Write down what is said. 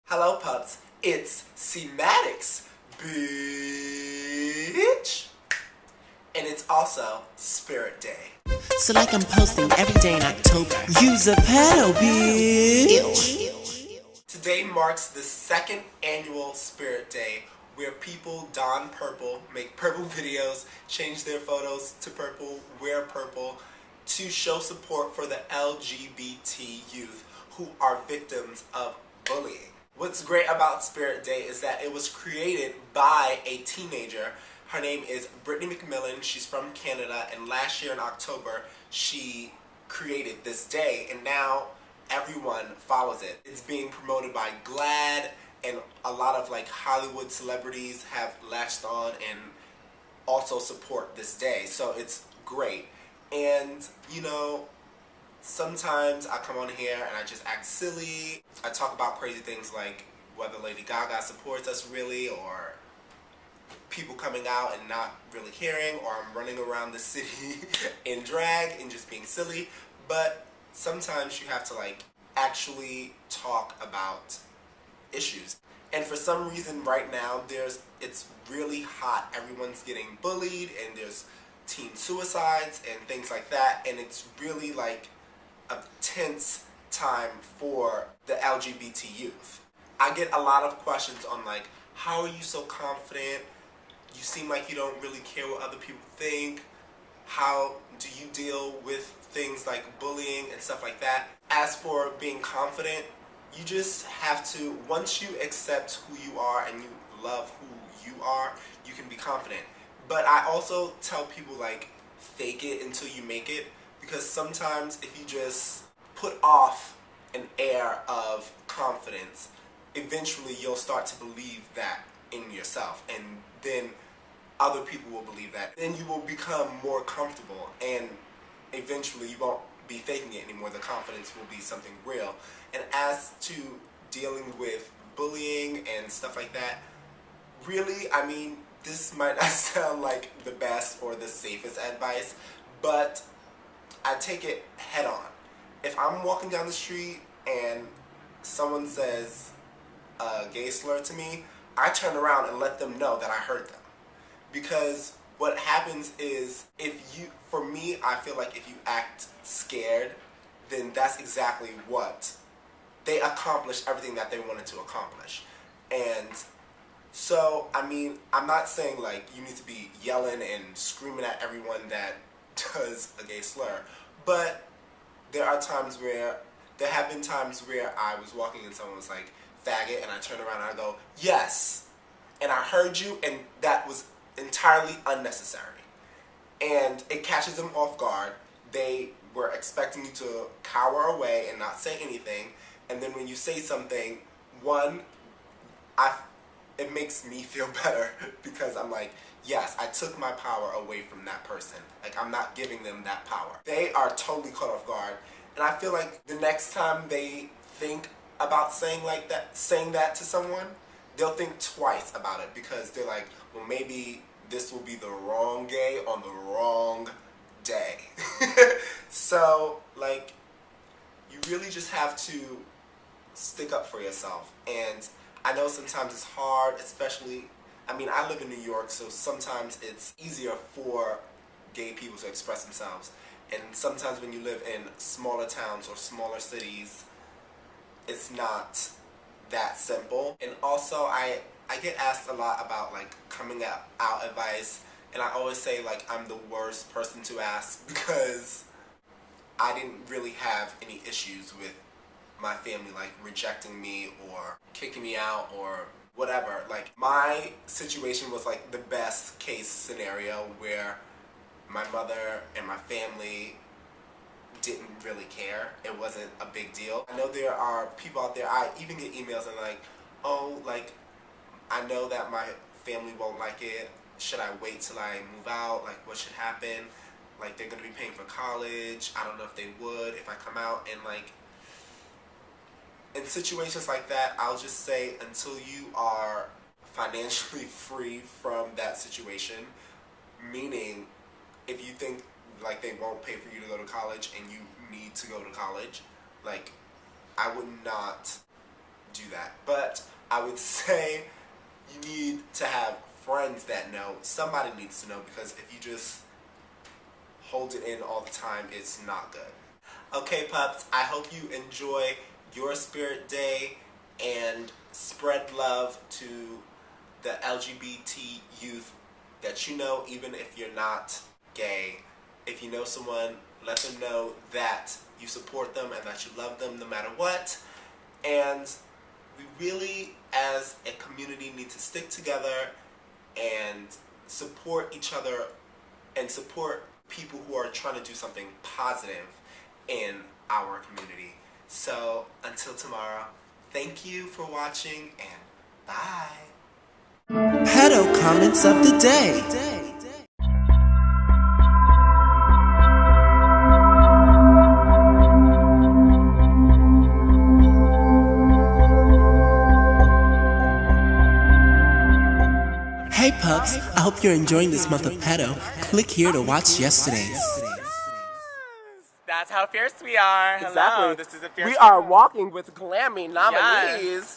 Hello pups, it's CMaddoxBiitch, and it's also Spirit Day. So like I'm posting every day in October, use a PEDO, bitch. Today marks the second annual Spirit Day, where people don purple, make purple videos, change their photos to purple, wear purple, to show support for the LGBT youth who are victims of bullying. What's great about Spirit Day is that it was created by a teenager. Her name is Brittany McMillan. She's from Canada, and last year in October she created this day, and now everyone follows it. It's being promoted by GLAAD, and a lot of Hollywood celebrities have latched on and also support this day, so it's great. And sometimes I come on here and I just act silly. I talk about crazy things like whether Lady Gaga supports us really, or people coming out and not really caring, or I'm running around the city in drag and just being silly. But sometimes you have to actually talk about issues. And for some reason right now it's really hot. Everyone's getting bullied and there's teen suicides and things like that, and it's really a tense time for the LGBT youth. I get a lot of questions on how are you so confident? You seem like you don't really care what other people think. How do you deal with things like bullying and stuff like that? As for being confident, you just have to, once you accept who you are and you love who you are, you can be confident. But I also tell people fake it until you make it, because sometimes if you just put off an air of confidence, eventually you'll start to believe that in yourself, and then other people will believe that. Then you will become more comfortable, and eventually you won't be faking it anymore. The confidence will be something real. And as to dealing with bullying and stuff like that, really, I mean, this might not sound like the best or the safest advice, but I take it head on. If I'm walking down the street and someone says a gay slur to me, I turn around and let them know that I heard them. Because what happens is, for me, I feel like if you act scared, then that's exactly what they accomplished, everything that they wanted to accomplish. And so, I mean, I'm not saying you need to be yelling and screaming at everyone that does a gay slur, but there have been times where I was walking and someone was like, faggot, and I turn around and I go, yes, and I heard you, and that was entirely unnecessary. And it catches them off guard. They were expecting you to cower away and not say anything, and then when you say something, it makes me feel better, because I'm like, yes, I took my power away from that person. I'm not giving them that power. They are totally caught off guard, and I feel like the next time they think about saying that to someone, they'll think twice about it, because they're like, well, maybe this will be the wrong gay on the wrong day. So, you really just have to stick up for yourself. And I know sometimes it's hard, especially, I mean, I live in New York, so sometimes it's easier for gay people to express themselves. And sometimes when you live in smaller towns or smaller cities, it's not that simple. And also, I get asked a lot about coming out advice, and I always say I'm the worst person to ask, because I didn't really have any issues with my family rejecting me or kicking me out or whatever. My situation was the best case scenario, where my mother and my family didn't really care. It wasn't a big deal. I know there are people out there, I even get emails and oh, I know that my family won't like it. Should I wait till I move out? What should happen? They're gonna be paying for college. I don't know if they would if I come out. And in situations like that, I'll just say, until you are financially free from that situation, meaning if you think they won't pay for you to go to college and you need to go to college, I would not do that. But I would say you need to have friends that know. Somebody needs to know, because if you just hold it in all the time, it's not good. Okay, pups, I hope you enjoy your Spirit Day and spread love to the LGBT youth that you know, even if you're not gay. If you know someone, let them know that you support them and that you love them no matter what. And we really, as a community, need to stick together and support each other and support people who are trying to do something positive in our community. So until tomorrow, thank you for watching and bye. Pedo comments of the day. Hey pups, I hope you're enjoying this month of Pedo. Click here to watch yesterday's. That's how fierce we are. Hello, Exactly. this is a fierce. We are walking with Glammy nominees. Yes.